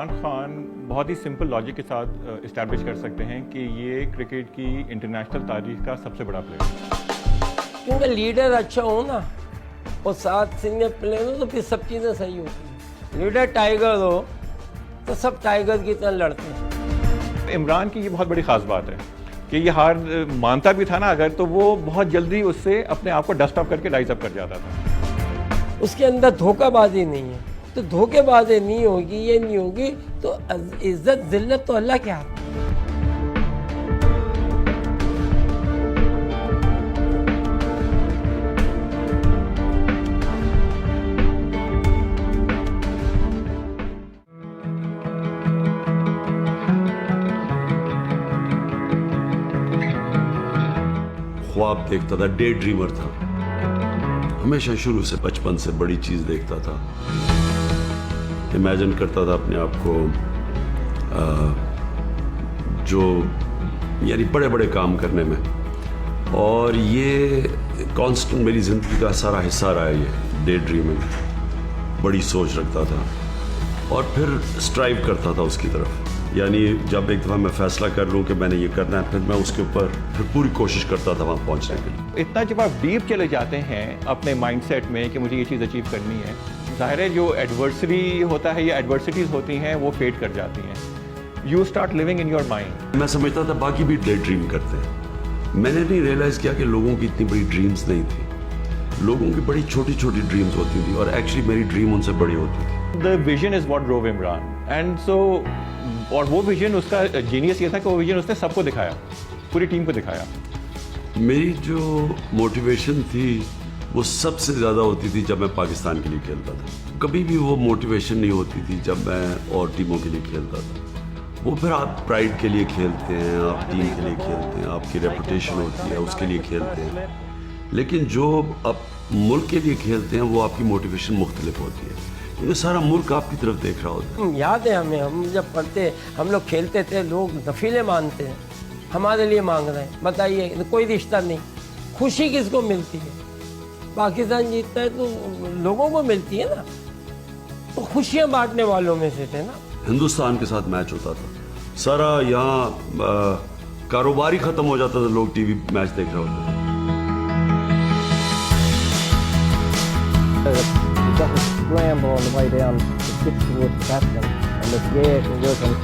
इमरान खान बहुत ही simple logic के साथ इस्टेब्लिश कर सकते हैं कि ये क्रिकेट की इंटरनेशनल तारीख का सबसे बड़ा प्लेयर है। क्योंकि लीडर अच्छा हो ना और साथ सीनियर प्लेयर हो तो फिर सब चीज़ें सही होती हैं। लीडर टाइगर हो तो सब टाइगर की तरह लड़ते हैं। इमरान की ये बहुत बड़ी ख़ास बात है कि ये हार मानता भी था ना अगर, तो वो बहुत जल्दी उससे अपने आप को डस्ट ऑफ करके राइज अप कर जाता था। उसके अंदर धोखाबाजी नहीं है, तो धोखेबाजी नहीं होगी, ये नहीं होगी तो इज्जत जिल्लत तो अल्लाह के हाथ में। ख्वाब देखता था, डे ड्रीमर था, हमेशा शुरू से बचपन से बड़ी चीज देखता था, इमेजिन करता था अपने आप को जो यानी बड़े बड़े काम करने में, और ये कांस्टेंट मेरी जिंदगी का सारा हिस्सा रहा है। ये डे ड्रीमिंग, बड़ी सोच रखता था और फिर स्ट्राइव करता था उसकी तरफ। यानी जब एक दफ़ा मैं फैसला कर लूँ कि मैंने ये करना है, फिर मैं उसके ऊपर फिर पूरी कोशिश करता था वहाँ पहुँचने के लिए। इतना जब आप डीप चले जाते हैं अपने माइंडसेट में कि मुझे ये चीज़ अचीव करनी है, ज़ाहिर है जो एडवर्सरी होता है या एडवर्सिटीज़ होती हैं वो फेड कर जाती हैं। You start living in your mind. मैं समझता था बाकी भी डे ड्रीम करते हैं। मैंने नहीं रियलाइज़ किया कि लोगों की इतनी बड़ी ड्रीम्स नहीं थी। लोगों की बड़ी छोटी छोटी ड्रीम्स होती थी और एक्चुअली मेरी ड्रीम उनसे बड़ी होती थी। The vision is what drove Imran, and so और वो विजन, उसका जीनियस ये था कि वो विजन उसने सबको दिखाया, पूरी टीम को दिखाया। मेरी जो मोटिवेशन थी वो सबसे ज़्यादा होती थी जब मैं पाकिस्तान के लिए खेलता था। कभी भी वो मोटिवेशन नहीं होती थी जब मैं और टीमों के लिए खेलता था। वो फिर आप प्राइड के लिए खेलते हैं, आप टीम के लिए खेलते हैं, आपकी रेपुटेशन होती है उसके लिए खेलते हैं, लेकिन जो आप मुल्क के लिए खेलते हैं वो आपकी मोटिवेशन मुख्तलिफ होती है, क्योंकि सारा मुल्क आपकी तरफ देख रहा होता है। याद है हमें, हम जब पढ़ते हम लोग खेलते थे, लोग नफीले मांगते हैं, हमारे लिए मांग रहे हैं। बताइए कोई रिश्ता नहीं, खुशी किसको मिलती है? पाकिस्तान जीतता है तो लोगों को मिलती है ना, तो खुशियाँ बांटने वालों में से थे ना। हिंदुस्तान के साथ मैच होता था, सारा यहाँ कारोबार ही खत्म हो जाता था, लोग टीवी मैच देख रहे होते थे। Got to scramble on the way down to get towards the basket, and the gas and working.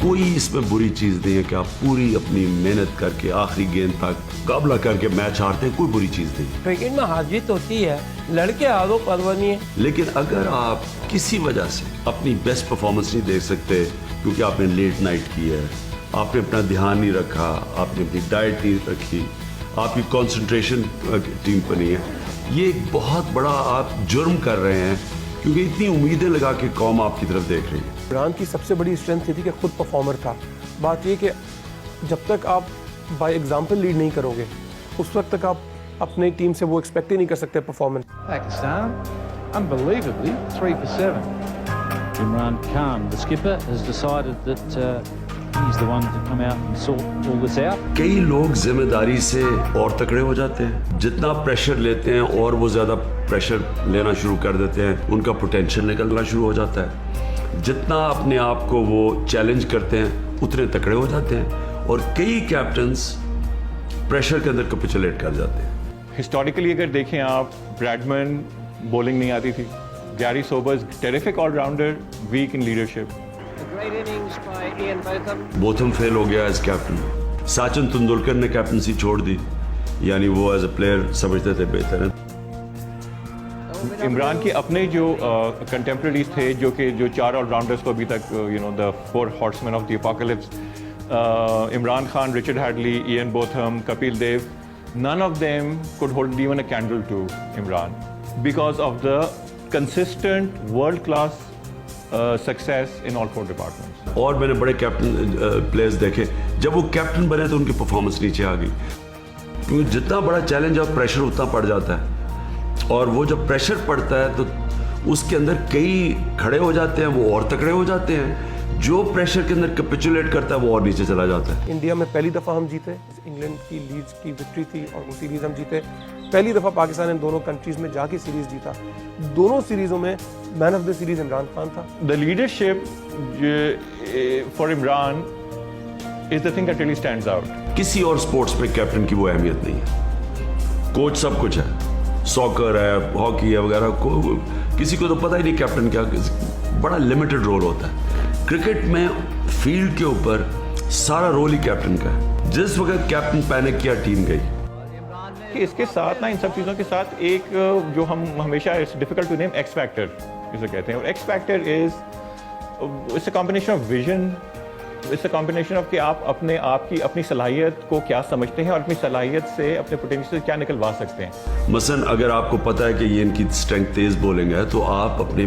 कोई इसमें बुरी चीज़ नहीं है कि आप पूरी अपनी मेहनत करके आखिरी गेंद तक मुकाबला करके मैच हारते हैं, कोई बुरी चीज़ नहीं है। क्रिकेट में हार जीत होती है, लड़के हारो परवाह नहीं है। लेकिन अगर आप किसी वजह से अपनी बेस्ट परफॉर्मेंस नहीं दे सकते क्योंकि आपने लेट नाइट की है, आपने अपना ध्यान नहीं रखा, आपने अपनी डाइट नहीं रखी, आपकी कंसंट्रेशन टीम पर नहीं है, ये एक बहुत बड़ा आप जुर्म कर रहे हैं, क्योंकि इतनी उम्मीदें लगा के कौम आपकी तरफ देख रही है। इमरान की सबसे बड़ी स्ट्रेंथ ये थी कि खुद परफॉर्मर था। बात ये कि जब तक आप बाय एग्जांपल लीड नहीं करोगे उस वक्त तक आप अपनी टीम से वो एक्सपेक्ट ही नहीं कर सकते performance. Pakistan, unbelievably, 3 for 7. Imran Khan, the skipper, has decided that he's the one to come out and sort all this out. कई लोग जिम्मेदारी से और तकड़े हो जाते हैं, जितना प्रेशर लेते हैं और वो ज़्यादा प्रेशर लेना शुरू कर देते हैं, उनका पोटेंशियल निकलना शुरू हो जाता है। जितना अपने आप को वो चैलेंज करते हैं उतने तकड़े हो जाते हैं, और कई कैप्टन्स प्रेशर के अंदर कैपिचुलेट कर जाते हैं। हिस्टोरिकली अगर देखें आप, ब्रैडमैन बॉलिंग नहीं आती थी, Garry Sobers terrific allrounder, weak in leadership. Botham फेल हो गया एज कैप्टन, सचिन तेंदुलकर ने कैप्टनसी छोड़ दी, यानी वो एज अ प्लेयर समझते थे बेहतर है। इमरान के अपने जो कंटेम्प्रेरीज थे, जो 4 ऑलराउंडर्स को अभी तक the 4 horsemen of the apocalypse, Imran Khan, Richard Hadlee, Ian Botham, Kapil Dev, none of them could hold even a candle to Imran because of the consistent world-class success in all 4 departments. और मैंने बड़े कैप्टन प्लेयर्स देखे, जब वो captain बने तो उनकी performance नीचे आ गई, क्योंकि जितना बड़ा चैलेंज और प्रेशर उतना पड़ जाता है, और वो जब प्रेशर पड़ता है तो उसके अंदर कई खड़े हो जाते हैं, वो और तकड़े हो जाते हैं, जो प्रेशर के अंदर कैपिचुलेट करता है वो और नीचे चला जाता है। इंडिया में पहली दफ़ा हम जीते, इंग्लैंड की लीड्स की विक्ट्री थी और वो सीरीज़ हम जीते। पहली दफ़ा पाकिस्तान इन दोनों कंट्रीज़ में जाके सीरीज़ जीता। दोनों सीरीज़ों में man of the series Imran Khan था। The leadership for Imran is the thing that really stands out. किसी और स्पोर्ट्स में कैप्टन की वो अहमियत नहीं है। कोच सब कुछ है, सॉकर है, हॉकी है वगैरह को, किसी को तो पता ही नहीं कैप्टन क्या, बड़ा लिमिटेड रोल होता है। क्रिकेट में फील्ड के ऊपर सारा रोल ही कैप्टन का है। जिस वक्त कैप्टन पैनिक किया टीम गई। कि इसके साथ ना इन सब चीज़ों के साथ एक जो हम हमेशा it's difficult to name X factor जिसे कहते हैं, और X factor it's a combination of vision, it's a combination of कि आप अपने आप की अपनी सलाहियत को क्या समझते हैं और अपनी सलाहियत से अपने पोटेंशियल से क्या निकलवा सकते हैं। मसलन अगर आपको पता है कि ये इनकी स्ट्रेंथ तेज बॉलिंग है तो आप अपने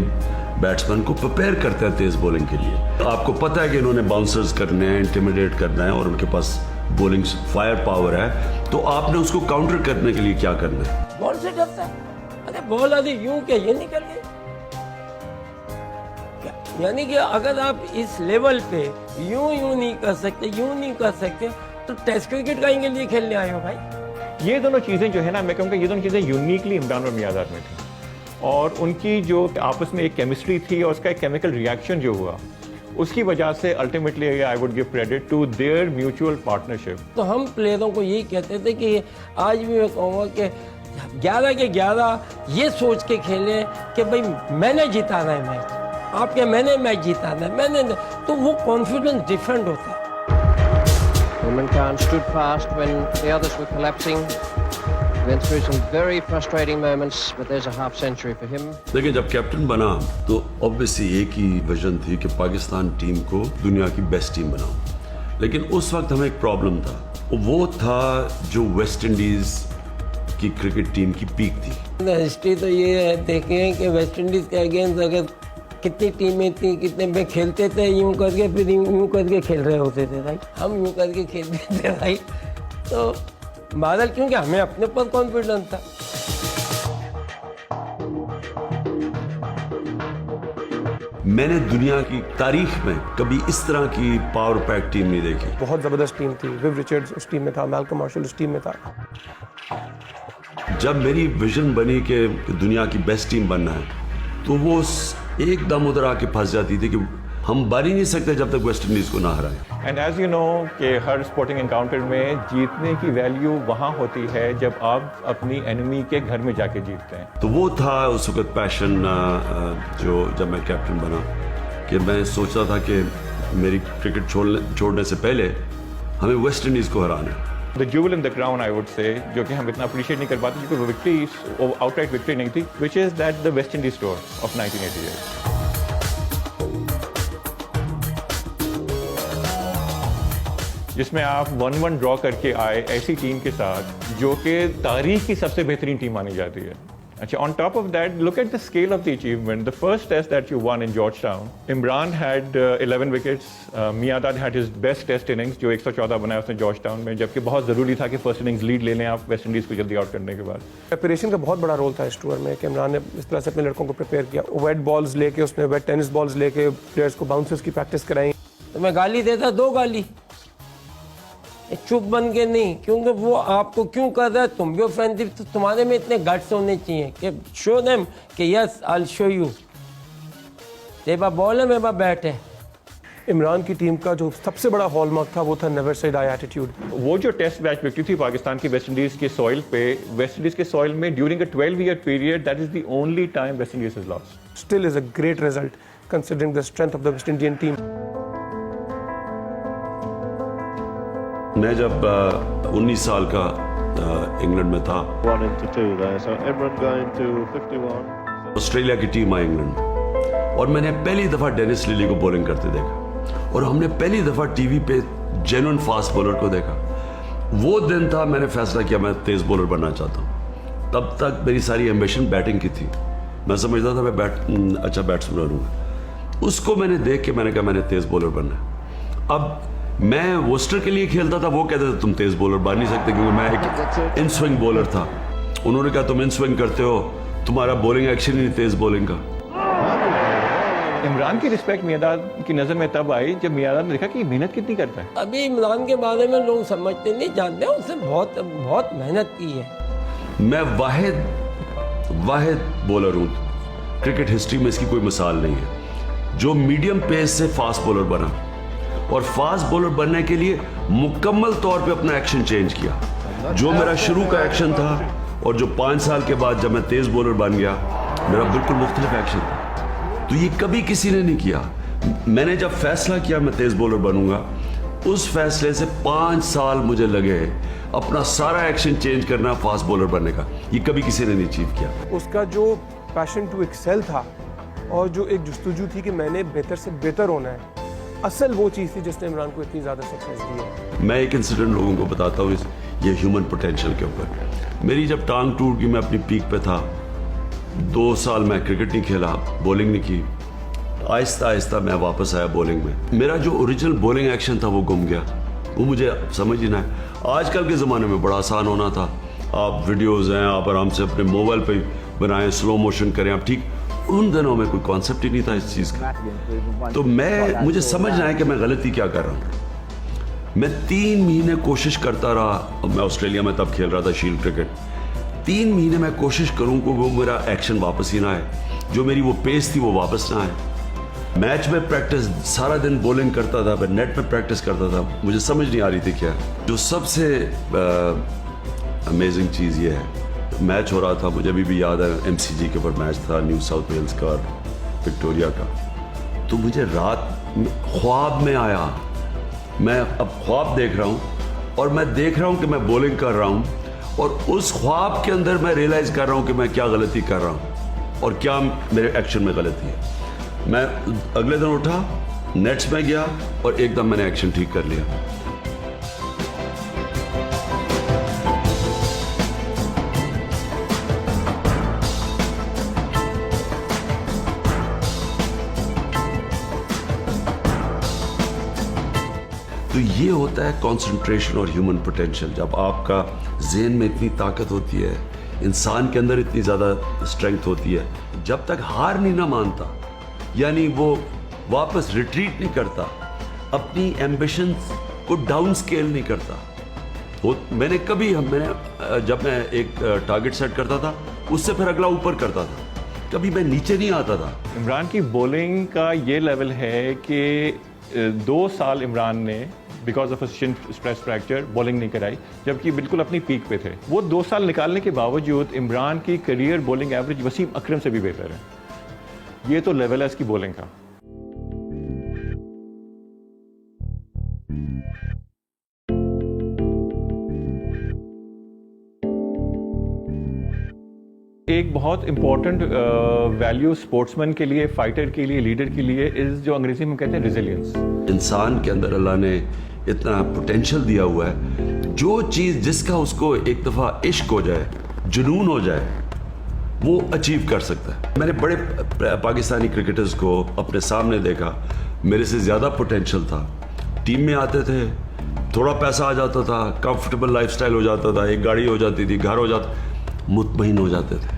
बैट्समैन को प्रिपेयर करते हैं तेज बॉलिंग के लिए। आपको पता है कि इन्होंने बाउंसर्स करने हैं, इंटिमिडेट करना है और उनके पास बॉलिंग फायर पावर है, तो आपने उसको काउंटर करने के लिए क्या करना है? बॉल से डरता है। अरे बॉल आदि यूं क्या ये निकल गई। यानी कि अगर आप इस लेवल पे यूं नहीं कर सकते, तो टेस्ट क्रिकेट का लिए खेलने आए हो भाई। ये दोनों चीज़ें जो है ना, मैं कहूँगा ये दोनों चीज़ें यूनिकली इमरान और मियादाद में थी, और उनकी जो आपस में एक केमिस्ट्री थी और उसका एक केमिकल रिएक्शन जो हुआ, उसकी वजह से ultimately I would give credit to their mutual partnership. तो हम प्लेयरों को यही कहते थे कि आज भी मैं कहूँगा कि 11 के 11 ये सोच के खेले कि भाई मैंने जिताना है मैच, आपके मैंने मैच जिताना है, मैंने, तो वो कॉन्फिडेंस डिफरेंट होता है। Imran Khan stood fast when the others were collapsing. Went through some very frustrating moments, but there's a half century for him. देखिए जब कैप्टन बना तो ऑब्वियसली एक ही विजन थी कि पाकिस्तान टीम को दुनिया की बेस्ट टीम बनाओ, लेकिन उस वक्त हमें एक प्रॉब्लम था, वो था जो वेस्ट इंडीज की क्रिकेट टीम की पीक थी। हिस्ट्री तो ये है, देखें कि वेस्ट इंडीज के अगेंस्ट अगर कितनी टीमें थी, कितने में खेलते थे, यूं करके फिर यूं करके खेल रहे होते थे भाई, हम यूं करके खेलते थे भाई। तो बादल, क्योंकि हमें अपने पर कॉन्फिडेंस था। मैंने दुनिया की तारीख में कभी इस तरह की पावर पैक टीम नहीं देखी। बहुत ज़बरदस्त टीम थी। विव रिचर्ड्स उस टीम में था, मैल्कम मार्शल उस टीम में था। जब मेरी विजन बनी कि दुनिया की बेस्ट टीम बनना है, तो वो एकदम उधर आके फंस जाती थी कि हम बार ही नहीं सकते जब तक वेस्ट इंडीज को ना हराएं। एंड एज यू नो कि हर स्पोर्टिंग एनकाउंटर में जीतने की वैल्यू वहाँ होती है जब आप अपनी एनिमी के घर में जाके जीतते हैं। तो वो था उस वक्त पैशन जो जब मैं कैप्टन बना, कि मैं सोचता था कि मेरी क्रिकेट छोड़ने से पहले हमें वेस्ट इंडीज़ को हराना है। The jewel in the crown, I would say, जो कि हम इतना अप्रिशिएट नहीं कर पाते क्योंकि वो विक्ट्री आउटराइट विक्ट्री नहीं थी, which is that the West Indies tour of 1988। जिसमें आप 1-1 ड्रॉ करके आए ऐसी टीम के साथ जो कि तारीख की सबसे बेहतरीन टीम मानी जाती है। अच्छा, on top of that, look at the scale of the achievement. The first test that you won in Georgetown, Imran had 11 wickets. Miadad had his best test innings, जो 114 बनाया उसने जॉर्जटाउन में, जबकि बहुत ज़रूरी था कि फर्स्ट इनिंग्स लीड ले लें आप वेस्ट इंडीज़ को जल्दी आउट करने के बाद। प्रिपरेशन का बहुत बड़ा रोल था इस टूर में कि इमरान ने इस तरह से अपने लड़कों को प्रिपेयर किया। वेट बॉल्स लेके, उसने वेट टेनिस बॉल्स लेके प्लेयर्स को बाउंसर्स की प्रैक्टिस कराई। तो मैं गाली देता, 2 गाली, चुप बन के नहीं, क्योंकि वो आपको क्यों कर रहा है, तुम भी ऑफेंसिव, तो तुम्हारे में इतने गट्स होने चाहिए कि शो देम कि yes I will show you, तेरे पास बॉल है, मेरे पास बैट है। इमरान की टीम का जो सबसे बड़ा हॉलमार्क था वो था नेवर से डाई एटीट्यूड। वो जो टेस्ट मैच विक्ट्री थी पाकिस्तान की वेस्ट इंडीज़ के सॉइल पे, वेस्ट इंडीज़ के सॉइल में during a 12-year period, that is the only time West Indies has lost. Still is a great result considering the strength of the West Indian team. मैं जब 19 साल का England में था, 1 into 2 there. So Imran going to 51. Australia की team आई England, और मैंने पहली दफ़ा डेनिस लिली को बॉलिंग करते देखा, और हमने पहली दफ़ा टीवी पे जेन्युइन फास्ट बॉलर को देखा। वो दिन था मैंने फैसला किया मैं तेज़ बॉलर बनना चाहता हूँ। तब तक मेरी सारी एम्बिशन बैटिंग की थी, मैं समझता था मैं अच्छा बैट्समैन हूँ। उसको मैंने देख के मैंने कहा मैंने तेज़ बॉलर बनना है। अब मैं वोस्टर के लिए खेलता था, वो कहते थे तुम तेज बॉलर बन नहीं सकते, क्योंकि मैं एक इन स्विंग बॉलर था। उन्होंने कहा तुम इन स्विंग करते हो, तुम्हारा बॉलिंग एक्शन ही नहीं तेज बॉलिंग का। इमरान की रिस्पेक्ट मियादाद की नज़र में तब आई जब मियादाद ने देखा कि मेहनत कितनी करता है। अभी इमरान के बारे में लोग समझते नहीं, जानते हैं उसने बहुत बहुत मेहनत की है। मैं वाहिद बॉलर हूँ क्रिकेट हिस्ट्री में इसकी कोई मिसाल नहीं है, जो मीडियम पेस से फास्ट बॉलर बना और फास्ट बॉलर बनने के लिए मुकम्मल तौर पे अपना एक्शन चेंज किया। जो मेरा शुरू का एक्शन था और जो 5 साल के बाद जब मैं तेज बॉलर बन गया, मेरा बिल्कुल मुख्तलिफ एक्शन था। तो ये कभी किसी ने नहीं किया। मैंने जब फैसला किया मैं तेज बॉलर बनूंगा, उस फैसले से 5 साल मुझे लगे अपना सारा एक्शन चेंज करना फास्ट बॉलर बनने का। ये कभी किसी ने नहीं अचीव किया। उसका जो पैशन टू एक्सेल था और जो एक जुस्तजू थी कि मैंने बेहतर से बेहतर होना है, असल वो चीज़ थी जिसने इमरान को इतनी ज़्यादा सक्सेस दी है। मैं एक इंसिडेंट लोगों को बताता हूँ ये ह्यूमन पोटेंशियल के ऊपर। मेरी जब टांग टूट गई, मैं अपनी पीक पे था, 2 साल मैं क्रिकेट नहीं खेला, बॉलिंग नहीं की। आहिस्ता आहिस्ता मैं वापस आया बॉलिंग में। मेरा जो ओरिजिनल बॉलिंग एक्शन था वो गुम गया, वो मुझे समझ ही ना है। आजकल के ज़माने में बड़ा आसान होना था, आप वीडियोज़ हैं, आप आराम से अपने मोबाइल पे बनाएं, स्लो मोशन करें आप, ठीक। उन दिनों में कोई कॉन्सेप्ट ही नहीं था इस चीज़ का। तो मुझे समझना है कि मैं गलती क्या कर रहा हूँ। मैं 3 महीने कोशिश करता रहा, मैं ऑस्ट्रेलिया में तब खेल रहा था शील्ड क्रिकेट। 3 महीने मैं कोशिश करूँ कि वो मेरा एक्शन वापस ही ना आए, जो मेरी वो पेस थी वो वापस ना आए। मैच में प्रैक्टिस सारा दिन बॉलिंग करता था, मैं नेट में प्रैक्टिस करता था, मुझे समझ नहीं आ रही थी क्या। जो सबसे अमेजिंग चीज़ ये है, मैच हो रहा था, मुझे अभी भी याद है, MCG के ऊपर मैच था, न्यू साउथ वेल्स का और विक्टोरिया का। तो मुझे रात ख्वाब में आया, मैं अब ख्वाब देख रहा हूँ और मैं देख रहा हूँ कि मैं बॉलिंग कर रहा हूँ, और उस ख्वाब के अंदर मैं रियलाइज़ कर रहा हूँ कि मैं क्या गलती कर रहा हूँ और क्या मेरे एक्शन में गलती है। मैं अगले दिन उठा, नेट्स में गया और एकदम मैंने एक्शन ठीक कर लिया। तो ये होता है कंसंट्रेशन और ह्यूमन पोटेंशियल। जब आपका ज़हन में इतनी ताकत होती है, इंसान के अंदर इतनी ज़्यादा स्ट्रेंथ होती है, जब तक हार नहीं ना मानता, यानी वो वापस रिट्रीट नहीं करता, अपनी एम्बिशंस को डाउन स्केल नहीं करता। मैंने जब मैं एक टारगेट सेट करता था, उससे फिर अगला ऊपर करता था, कभी मैं नीचे नहीं आता था। इमरान की बॉलिंग का ये लेवल है कि 2 साल इमरान ने because of stress fracture bowling नहीं कराई, जबकि बिल्कुल अपनी पीक पे थे। वो 2 साल निकालने के बावजूद इमरान की करियर बॉलिंग एवरेज वसीम अकरम से भी बेहतर है। ये तो लेवल है इसकी बॉलिंग का। एक बहुत इंपॉर्टेंट वैल्यू स्पोर्ट्समैन के लिए, फाइटर के लिए, लीडर के लिए इस जो अंग्रेजी में कहते हैं रेजिलियंस। इंसान के अंदर अल्लाह ने इतना पोटेंशियल दिया हुआ है, जो चीज़ जिसका उसको एक दफ़ा इश्क हो जाए, जुनून हो जाए, वो अचीव कर सकता है। मैंने बड़े पाकिस्तानी क्रिकेटर्स को अपने सामने देखा, मेरे से ज़्यादा पोटेंशियल था, टीम में आते थे, थोड़ा पैसा आ जाता था, कंफर्टेबल लाइफस्टाइल हो जाता था, एक गाड़ी हो जाती थी, घर हो जाता, मुतमईन हो जाते थे।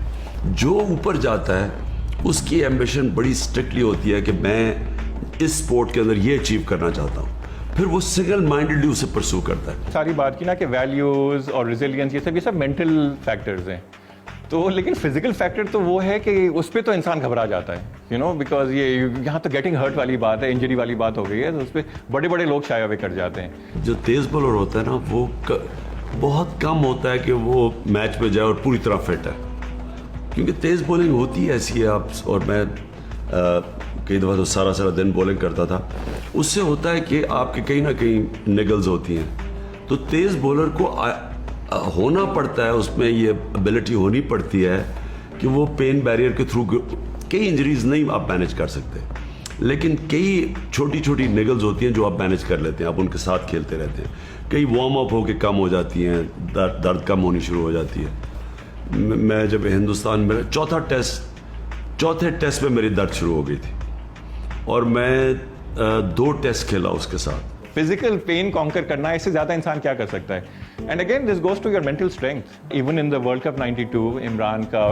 जो ऊपर जाता है उसकी एम्बिशन बड़ी स्ट्रिक्टली होती है कि मैं इस स्पोर्ट के अंदर ये अचीव करना चाहता हूँ, फिर वो सिंगल माइंडेडली उसे परस्यू करता है। सारी बात की ना कि वैल्यूज़ और रेजिलियंस ये सब मेंटल फैक्टर्स हैं। तो लेकिन फिजिकल फैक्टर तो वो है कि उस पर तो इंसान घबरा जाता है, यू नो, बिकॉज ये यहाँ तो गेटिंग हर्ट वाली बात है, इंजरी वाली बात हो गई है, तो उस पर बड़े बड़े लोग शाया हुए कर जाते हैं। जो तेज़ बॉलर होता है ना, वो बहुत कम होता है कि वो मैच में जाए और पूरी तरह फिट है, क्योंकि तेज़ बॉलिंग होती है ऐसी है। आप और मैं कई दफ़ा तो सारा दिन बॉलिंग करता था, उससे होता है कि आपके कहीं ना कहीं निगल्स होती हैं। तो तेज़ बॉलर को होना पड़ता है, उसमें ये एबिलिटी होनी पड़ती है कि वो पेन बैरियर के थ्रू, कई इंजरीज नहीं आप मैनेज कर सकते, लेकिन कई छोटी छोटी निगल्स होती हैं जो आप मैनेज कर लेते हैं, आप उनके साथ खेलते रहते हैं। कई वार्म अप होकर कम हो जाती हैं, दर्द कम होनी शुरू हो जाती है। मैं जब हिंदुस्तान में चौथे टेस्ट में मेरी दर्द शुरू हो गई थी और मैं 2 टेस्ट खेला उसके साथ। फिजिकल पेन कॉन्कर करना, इससे ज्यादा इंसान क्या कर सकता है? And again this goes to your mental strength. Even in the world cup 92 Imran का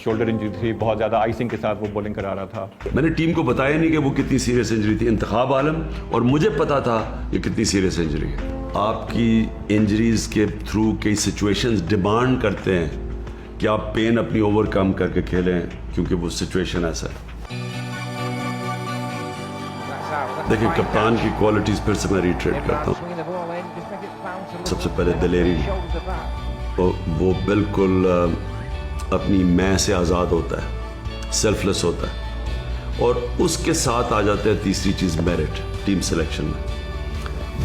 शोल्डर इंजरी थी, बहुत ज्यादा आइसिंग के साथ वो बॉलिंग करा रहा था। मैंने टीम को बताया नहीं कि वो कितनी सीरियस इंजरी थी, इंतखाब आलम, और मुझे पता था ये कितनी सीरियस इंजरी है। आपकी इंजरीज के थ्रू कई सिचुएशंस डिमांड करते हैं कि आप पेन अपनी ओवरकम करके खेलें, क्योंकि वो सिचुएशन ऐसा है। देखिए, कप्तान की क्वालिटीज फिर से मैं रिट्रेट करता हूँ। सबसे पहले दिलेरी, तो वो बिल्कुल अपनी मैं से आज़ाद होता है, सेल्फलेस होता है, और उसके साथ आ जाते हैं तीसरी चीज़, मेरिट टीम सिलेक्शन में।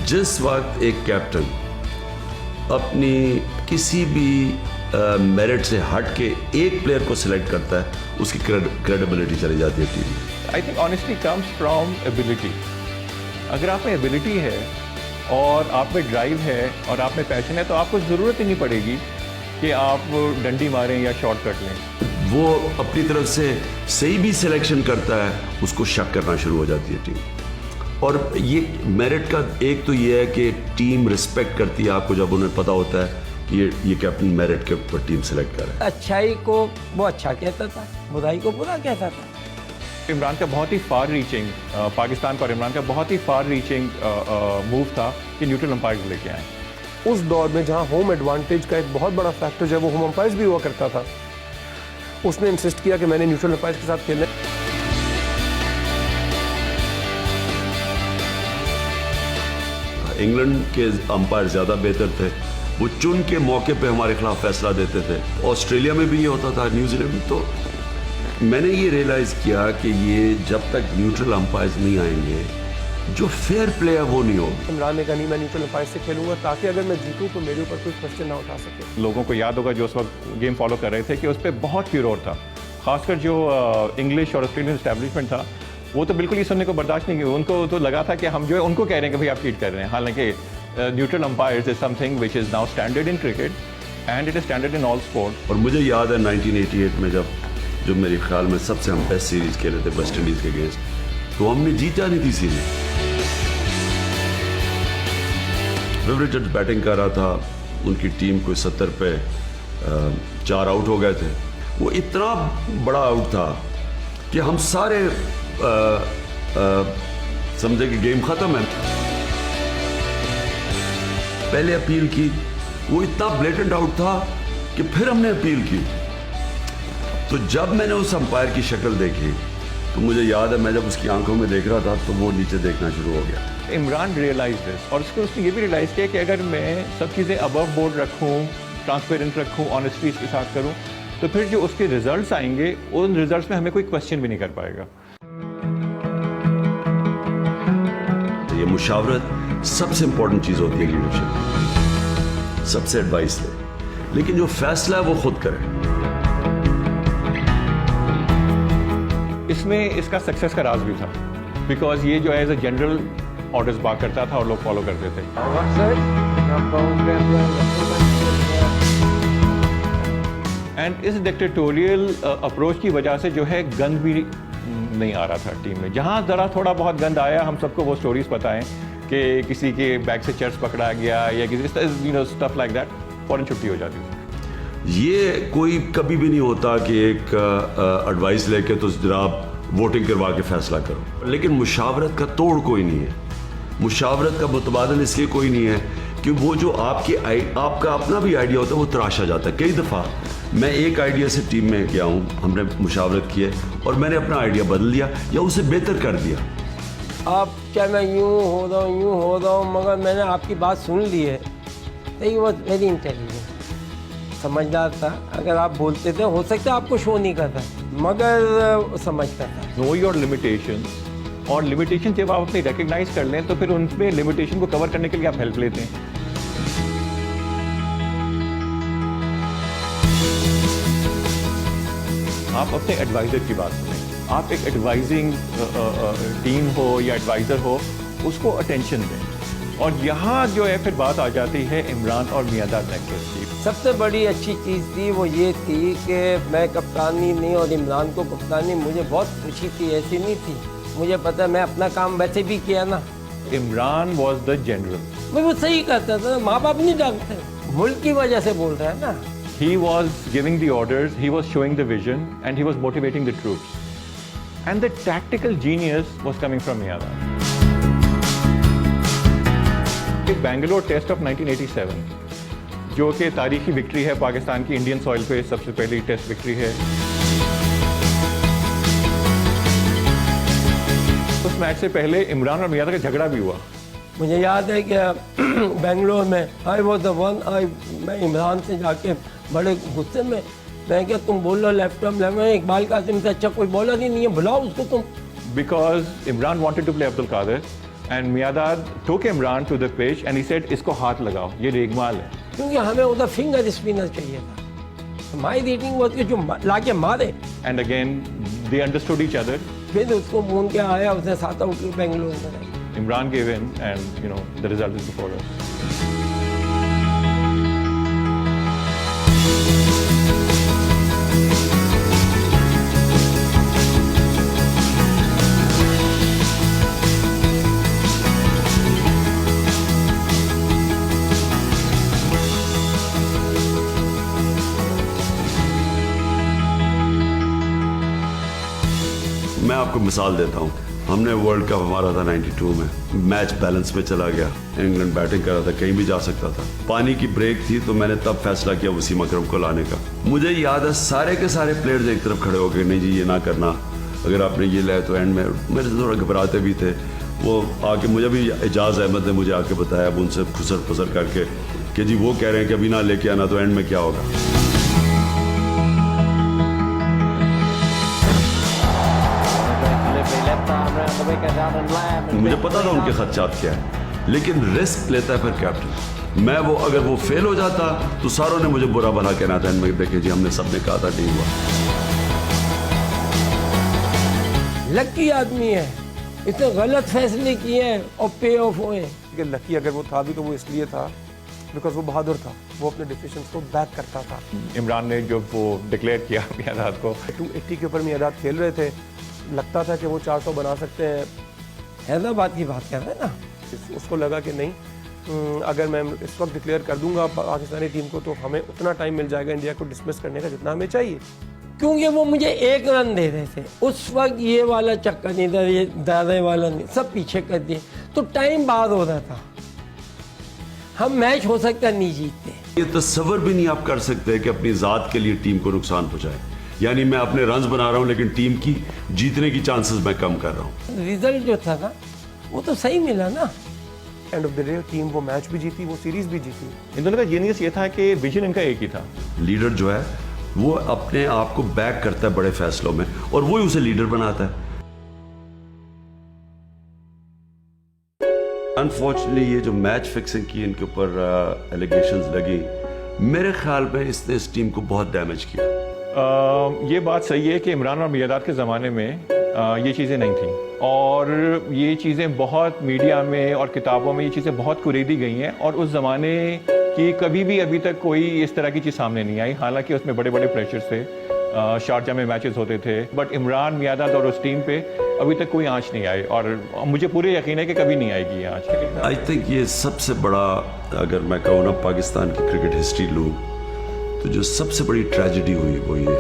जिस वक्त एक कैप्टन अपनी किसी भी मेरिट से हट के एक प्लेयर को सिलेक्ट करता है, उसकी क्रेडिबिलिटी चली जाती है टीम में। I think honestly comes from ability. अगर आप में एबिलिटी है और आप में ड्राइव है और आप में पैशन है, तो आपको ज़रूरत ही नहीं पड़ेगी कि आप डंडी मारें या शॉर्टकट लें। वो अपनी तरफ से सही भी सिलेक्शन करता है, उसको शक करना शुरू हो जाती है टीम। और ये मेरिट का एक तो ये है कि टीम रिस्पेक्ट करती है आपको, जब उन्हें पता होता है कि ये कैप्टन मेरिट के ऊपर टीम सेलेक्ट कर रहा है। अच्छाई को वो अच्छा कहता था, बुराई को बुरा कहता था। इमरान का बहुत ही फार रीचिंग, पाकिस्तान पर इमरान का बहुत ही फार रीचिंग मूव था कि न्यूट्रल अंपायर्स लेके आए। उस दौर में जहां होम एडवांटेज का एक बहुत बड़ा फैक्टर जो है वो होम अंपायर्स भी हुआ करता था, उसने इंसिस्ट किया कि मैंने न्यूट्रल अंपायर्स के साथ खेलना। इंग्लैंड के अंपायर ज़्यादा बेहतर थे, वो चुन के मौके पे हमारे खिलाफ फैसला देते थे। ऑस्ट्रेलिया में भी ये होता था, न्यूजीलैंड में। तो मैंने ये रियलाइज़ किया कि ये जब तक न्यूट्रल अंपायर्स नहीं आएंगे, जो फेयर प्ले है वो नहीं होगा। इमरान ने कहा नहीं, मैं न्यूट्रल अंपायर से खेलूंगा ताकि अगर मैं जीतूं तो मेरे ऊपर कोई क्वेश्चन ना उठा सके। लोगों को याद होगा जो उस वक्त गेम फॉलो कर रहे थे कि उस पर बहुत फ्यूरोर था, खासकर जो इंग्लिश और ऑस्ट्रेलियन एस्टैब्लिशमेंट था, वो तो बिल्कुल ये सुनने को बर्दाश्त नहीं किया। उनको तो लगा था कि हम जो है उनको कह रहे हैं कि भाई आप चीट कर रहे हैं। हालांकि neutral umpires is something which is now standard in cricket and it is standard in all sport. और मुझे याद है 1988 में जब मेरे ख्याल में सबसे हम बेस्ट सीरीज खेले थे वेस्ट इंडीज़ के अगेंस्ट, तो हमने जीता नहीं थी सीरीज। विव रिचर्ड्स बैटिंग कर रहा था, उनकी टीम कोई 70 पे 4 आउट हो गए थे। वो इतना बड़ा आउट था कि हम सारे समझे कि गेम खत्म है। पहले अपील की, वो इतना ब्लेटेंट आउट था कि फिर हमने अपील की। तो जब मैंने उस अंपायर की शक्ल देखी, तो मुझे याद है मैं जब उसकी आंखों में देख रहा था तो वो नीचे देखना शुरू हो गया। इमरान रियलाइज दिस, और उसने ये भी रियलाइज़ किया कि अगर मैं सब चीज़ें अबव बोर्ड रखूँ, ट्रांसपेरेंट रखूँ, ऑनेस्टी के साथ करूँ, तो फिर जो उसके रिजल्ट्स आएंगे उन रिजल्ट्स में हमें कोई क्वेश्चन भी नहीं कर पाएगा। ये मुशावरत सबसे इंपॉर्टेंट चीज़ होती है लीडरशिप। सबसे एडवाइस ले, लेकिन जो फैसला है वो खुद करे। इसमें इसका सक्सेस का राज भी था, बिकॉज ये जो है एज ए जनरल ऑर्डर्स बात करता था और लोग फॉलो करते थे। एंड इस डिक्टेटोरियल अप्रोच की वजह से जो है गंद भी नहीं आ रहा था टीम में। जहाँ ज़रा थोड़ा बहुत गंद आया, हम सबको वो स्टोरीज पता है कि किसी के बैग से चर्च पकड़ा गया या किसी स्टफ लाइक दैट, फौरन छुट्टी हो जाती थी। ये कोई कभी भी नहीं होता कि एक एडवाइस लेके तो जनाब वोटिंग करवा के फैसला करो। लेकिन मुशावरत का तोड़ कोई नहीं है, मुशावरत का मुतबादल इसलिए कोई नहीं है कि वो जो आपका अपना भी आइडिया होता है वो तराशा जाता है। कई दफ़ा मैं एक आइडिया से टीम में गया हूँ, हमने मुशावरत की है और मैंने अपना आइडिया बदल दिया या उसे बेहतर कर दिया। आप क्या मैं यूँ हो रहा हूँ, मगर मैंने आपकी बात सुन ली है। ही वॉज वेरी इंटेलिजेंट, समझदार था। अगर आप बोलते थे, हो सकता है आपको शो नहीं करता, मगर समझता था। नो योर लिमिटेशन, और लिमिटेशन जब आप अपनी रिकग्नाइज कर लें तो फिर उनमें लिमिटेशन को कवर करने के लिए आप हेल्प लेते हैं। आप अपने एडवाइज़र की बात सुनें। आप एक एडवाइजिंग टीम हो या एडवाइज़र हो, उसको अटेंशन दें। और यहाँ जो है फिर बात आ जाती है इमरान और मियांदाद नेक्लेस की। सबसे बड़ी अच्छी चीज़ थी वो ये थी कि मैं कप्तानी नहीं और इमरान को कप्तानी, मुझे बहुत खुशी थी, ऐसी नहीं थी। मुझे पता है मैं अपना काम वैसे भी किया ना। Imran was the general. मैं वो सही करता था, माँ बाप नहीं डांटते, मुल्क की वजह से बोल रहा है ना। He was giving the orders, he was showing the vision, and he was motivating the troops. And the tactical genius was coming from Miyadad. The Bangalore test of 1987, जो कि तारीखी विक्ट्री है पाकिस्तान की इंडियन सॉइल पे, सबसे पहली test victory है। उस मैच से पहले इमरान और मियादाद का झगड़ा भी हुआ। मुझे याद है कि बेंगलोर में आई वॉज द वन, मैं इमरान से जाके बड़े गुस्से में, मैं क्या तुम बोल रहे left arm left, Iqbal Qasim से अच्छा कोई बॉलर ही नहीं है, बुलाओ उसको तुम। Because Imran wanted to play Abdul Qadir and Miadad took Imran to the pitch and he said इसको हाथ लगाओ, ये रेगमाल है। क्योंकि हमें उधर फिंगर स्पिनर चाहिए था। माई रेटिंग वो कि जो लाके मारे। And again they understood each other. फिर उसको मून के आया, उसने 7 आउट बेंगलोर में। Imran gave in and you know the result is before us. मैं आपको मिसाल देता हूँ, हमने वर्ल्ड कप हमारा था 92 में, मैच बैलेंस पे चला गया, इंग्लैंड बैटिंग कर रहा था, कहीं भी जा सकता था, पानी की ब्रेक थी, तो मैंने तब फैसला किया वसीम अकरम को लाने का। मुझे याद है सारे के सारे प्लेयर्स एक तरफ खड़े हो गए, नहीं जी ये ना करना, अगर आपने ये लाया तो एंड में मेरे से थोड़ा घबराते भी थे। वो आके मुझे भी एजाज अहमद ने मुझे आके बताया, अब उनसे फुसर फुसर करके कि जी वो कह रहे हैं कि अभी ना लेके आना तो एंड में क्या होगा। मुझे पता था उनके खदशात क्या है, लेकिन रिस्क लेता है फिर कैप्टन। मैं वो अगर वो फेल हो जाता तो सारों ने मुझे बुरा भला कहना था, इनमें देखे जी हमने सबने कहा था, नहीं हुआ। लकी आदमी है, इतने गलत फैसले किए हैं और पे ऑफ हुए। कि लकी अगर वो था भी तो वो इसलिए था बिकॉज वो बहादुर था, वो अपने डिसीजंस को बैक करता था। इमरान ने जो वो डिक्लेयर किया मियादाद को, 280 के ऊपर मियादाद खेल रहे थे, लगता था कि वो 400 बना सकते हैं। हैदराबाद की बात कर रहे हैं ना। उसको लगा कि नहीं, अगर मैं इस वक्त डिक्लेयर कर दूंगा पाकिस्तानी टीम को तो हमें उतना टाइम मिल जाएगा इंडिया को डिसमिस करने का जितना हमें चाहिए। क्योंकि वो मुझे 1 रन दे रहे थे उस वक्त, ये वाला चक्कर नहीं था, ये दादा वाला नहीं, सब पीछे कर दिए तो टाइम बाद हो रहा था, हम मैच हो सकता नहीं जीतते। ये तस्वर भी नहीं आप कर सकते कि अपनी जात के लिए टीम को नुकसान पहुंचाए, यानी मैं अपने रन्स बना रहा हूं लेकिन टीम की जीतने की चांसेस मैं कम कर रहा हूं। रिजल्ट जो था ना वो तो सही मिला ना। End of the day team वो मैच भी जीती, वो सीरीज भी जीती। इन दोनों का जीनियस ये था कि विजन इनका एक ही था। लीडर जो है वो अपने आप को बैक करता है बड़े फैसलों में और वही उसे लीडर बनाता है। अनफॉर्चुनेटली ये जो मैच फिक्सिंग की इनके ऊपर एलिगेशंस लगी, मेरे ख्याल में इसने इस टीम को बहुत डैमेज किया। ये बात सही है कि इमरान और मियादाद के ज़माने में ये चीज़ें नहीं थी और ये चीज़ें बहुत मीडिया में और किताबों में ये चीज़ें बहुत कुरेदी गई हैं और उस ज़माने की कभी भी अभी तक कोई इस तरह की चीज़ सामने नहीं आई। हालांकि उसमें बड़े बड़े प्रेशर थे, शारजा में मैचेस होते थे, बट इमरान मियादाद और उस टीम पे अभी तक कोई आंच नहीं आई और मुझे पूरे यकीन है कि कभी नहीं आएगी ये आंच। आई थिंक ये सबसे बड़ा, अगर मैं कहूँ ना पाकिस्तान की क्रिकेट हिस्ट्री लूँ तो जो सबसे बड़ी ट्रेजेडी हुई वो ये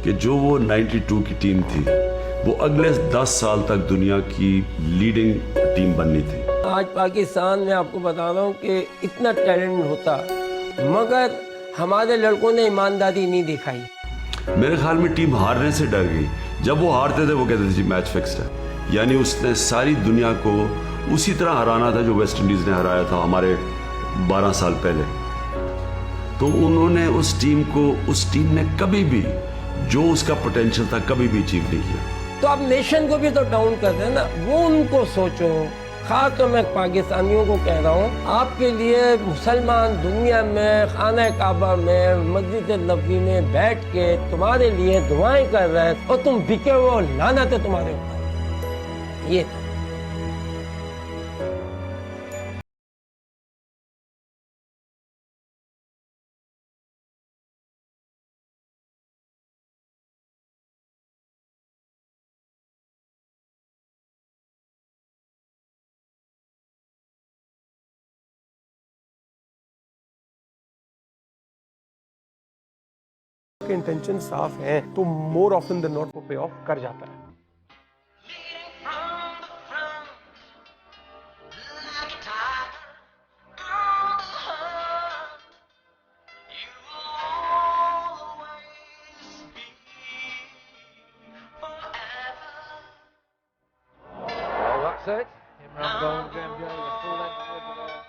कि जो वो 92 की टीम थी वो अगले 10 साल तक दुनिया की लीडिंग टीम बननी थी। आज पाकिस्तान में आपको बता रहा हूँ कि इतना टैलेंट होता, मगर हमारे लड़कों ने ईमानदारी नहीं दिखाई। मेरे ख्याल में टीम हारने से डर गई। जब वो हारते थे वो कहते थे जी मैच फिक्स्ड है, यानी उसने सारी दुनिया को उसी तरह हराना था जो वेस्ट इंडीज ने हराया था हमारे 12 साल पहले। तो उन्होंने उस टीम ने कभी भी जो उसका पोटेंशियल था कभी भी अचीव नहीं किया। तो आप नेशन को भी तो डाउन कर रहे हैं ना, वो उनको सोचो। खास तो मैं पाकिस्तानियों को कह रहा हूँ, आपके लिए मुसलमान दुनिया में खाना काबा में मस्जिद नबवी में बैठ के तुम्हारे लिए दुआएं कर रहे हैं और तुम बिके हो, लानत है तुम्हारे ऊपर। ये के इंटेंशन साफ हैं तो मोर ऑफन देन नॉट वो पे ऑफ कर जाता है। set. Imran Khan going to go the full length over there.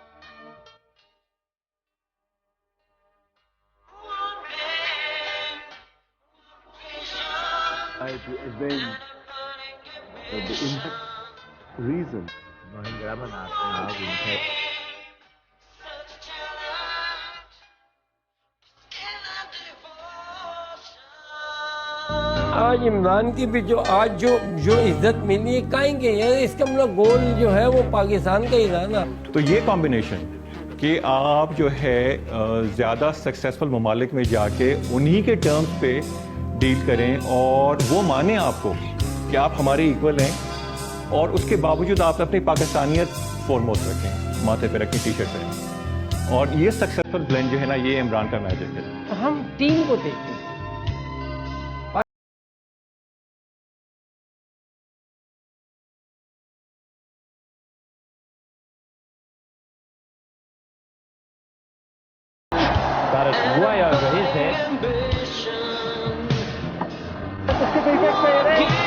Has been the reason. Mahindra Manatha will take. आज इमरान की भी जो इज्जत मिली है कहेंगे यार, इसका मतलब गोल जो है वो पाकिस्तान का ही रहा ना। तो ये कॉम्बिनेशन कि आप जो है ज़्यादा सक्सेसफुल ममालिक में जाके उन्हीं के टर्म्स पे डील करें और वो माने आपको कि आप हमारे इक्वल हैं, और उसके बावजूद आप अपनी पाकिस्तानियत फोरमोस्ट रखें, माथे पे रखें, टी शर्ट पहनें, और ये सक्सेसफुल ब्लेंड जो है ना, ये इमरान का मैजिक है। हम टीम को देखते हैं। But it's way over his head.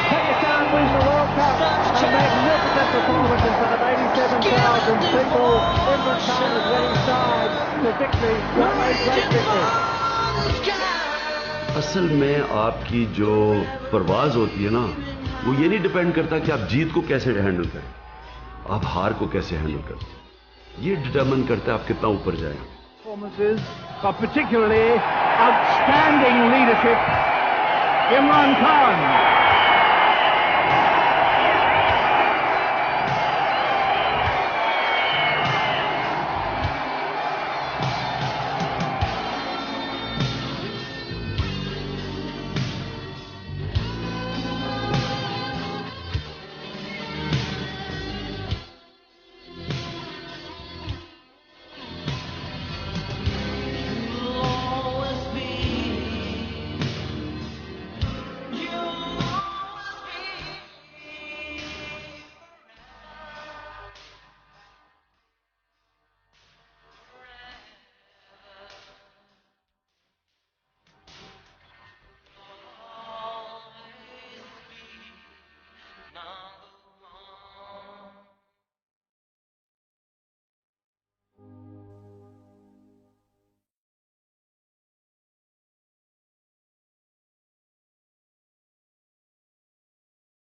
Pakistan wins the World Cup. A magnificent performance in front of 87,000 people. Imran Khan is winning side to victory. What a great victory. असल में आपकी जो परवाज होती है ना, वो ये नहीं डिपेंड करता कि आप जीत को कैसे हैंडल करें, आप हार को कैसे हैंडल करते हैं। ये डिटरमिन करता है आप कितना ऊपर जाएं। Performances, but particularly outstanding leadership. Imran Khan